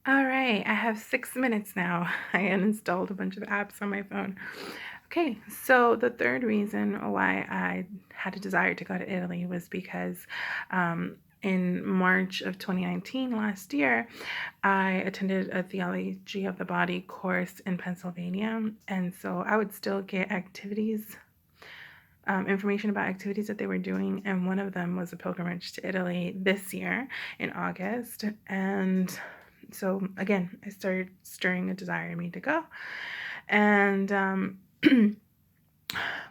All right, I have 6 minutes now. I uninstalled a bunch of apps on my phone. Okay, so the third reason why I had a desire to go to Italy was because in March of 2019, last year, I attended a theology of the body course in Pennsylvania. And so I would still get activities, information about activities that they were doing. And one of them was a pilgrimage to Italy this year in August. And so again, I started stirring a desire in me to go. And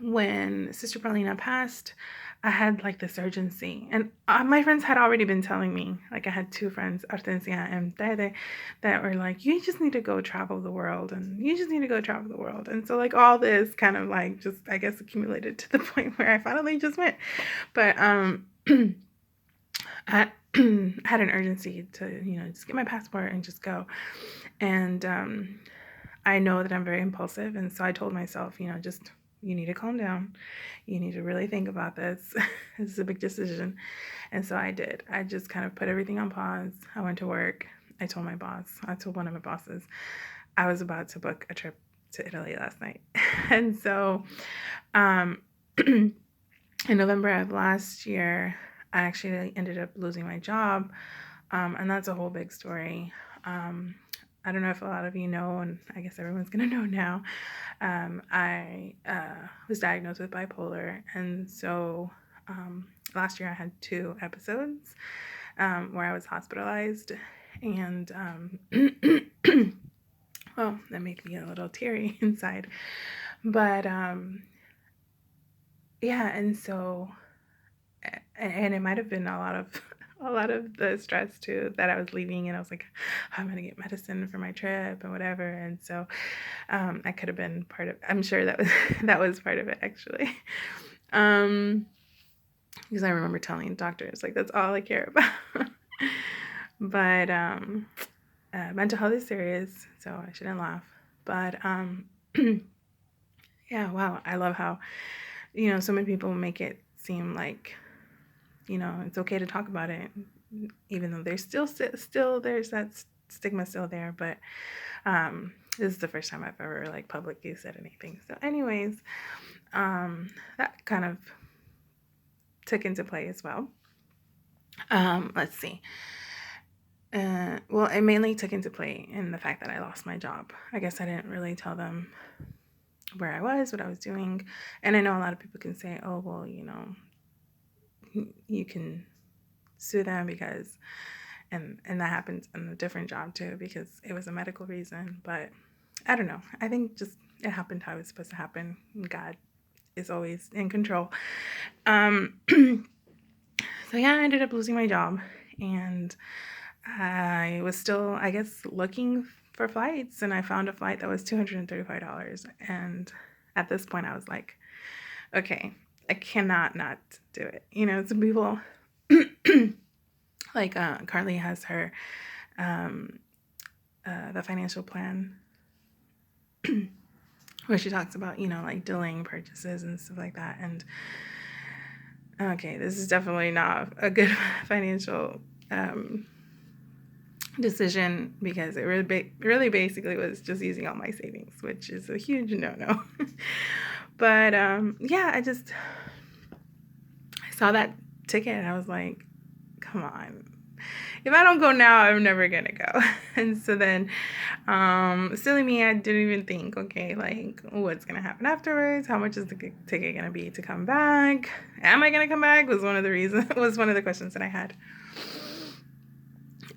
when Sister Paulina passed, I had like this urgency. And my friends had already been telling me, like I had two friends, Hortensia and Dede, that were like, you just need to go travel the world. And you just need to go travel the world. And so like all this kind of like just, I guess, accumulated to the point where I finally just went. But I had an urgency to, just get my passport and just go. And I know that I'm very impulsive. And so I told myself, just, you need to calm down. You need to really think about this. This is a big decision. And so I did. I just kind of put everything on pause. I went to work. I told one of my bosses, I was about to book a trip to Italy last night. And so in November of last year, I actually ended up losing my job. And that's a whole big story. I don't know if a lot of you know, and I guess everyone's going to know now. I was diagnosed with bipolar. And so last year I had 2 episodes where I was hospitalized. And well, that made me a little teary inside. But yeah, and so, and it might have been a lot of the stress too that I was leaving, and I was like, I'm gonna get medicine for my trip and whatever. And so I could have been part of, I'm sure that was that was part of it actually. Because I remember telling doctors like that's all I care about. But mental health is serious, so I shouldn't laugh. But yeah, wow, I love how so many people make it seem like it's okay to talk about it, even though there's still there's that stigma still there. But this is the first time I've ever like publicly said anything. So, anyways, that kind of took into play as well. Let's see. Well, it mainly took into play in the fact that I lost my job. I guess I didn't really tell them where I was, what I was doing. And I know a lot of people can say, oh, well, you can sue them because, and that happened in a different job too, because it was a medical reason. But I don't know. I think just it happened how it was supposed to happen. God is always in control. So yeah, I ended up losing my job, and I was still, I guess, looking for flights, and I found a flight that was $235. And at this point, I was like, okay, I cannot not do it. Some people, like Carly has her, the financial plan, where she talks about, like delaying purchases and stuff like that. And okay, this is definitely not a good financial decision, because it really basically was just using all my savings, which is a huge no-no. But yeah, I saw that ticket and I was like, come on. If I don't go now, I'm never gonna go. And so then, silly me, I didn't even think, okay, like, what's gonna happen afterwards? How much is the ticket gonna be to come back? Am I gonna come back? Was one of the questions that I had.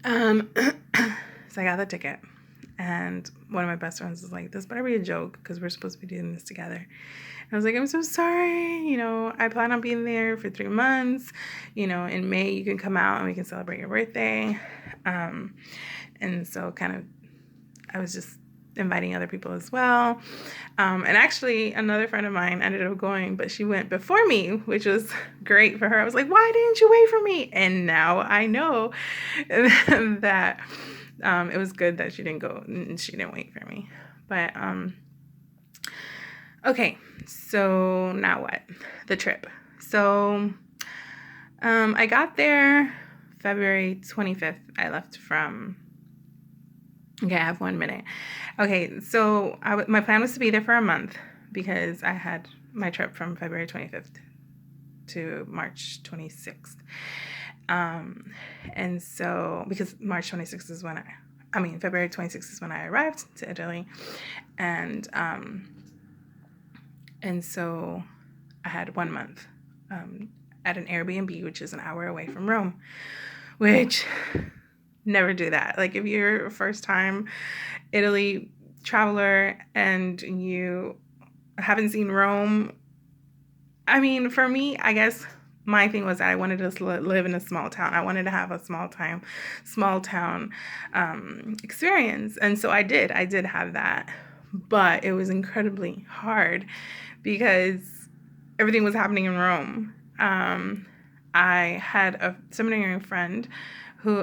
So I got the ticket, and one of my best friends was like, this better be a joke, because we're supposed to be doing this together. And I was like, I'm so sorry. I plan on being there for 3 months. In May, you can come out and we can celebrate your birthday. And so kind of, I was just inviting other people as well. And actually, another friend of mine ended up going, but she went before me, which was great for her. I was like, why didn't you wait for me? And now I know that it was good that she didn't go and she didn't wait for me. But okay, so now what? The trip. So I got there February 25th. I left from Okay, I have 1 minute. Okay, so my plan was to be there for a month because I had my trip from February 25th to March 26th. And so, because March 26th is when February 26th is when I arrived to Italy. And so I had 1 month at an Airbnb, which is an hour away from Rome, which never do that. Like, if you're a first time Italy traveler and you haven't seen Rome, for me, I guess my thing was that I wanted to live in a small town. I wanted to have a small town experience. And so I did have that, but it was incredibly hard because everything was happening in Rome. I had a seminary friend who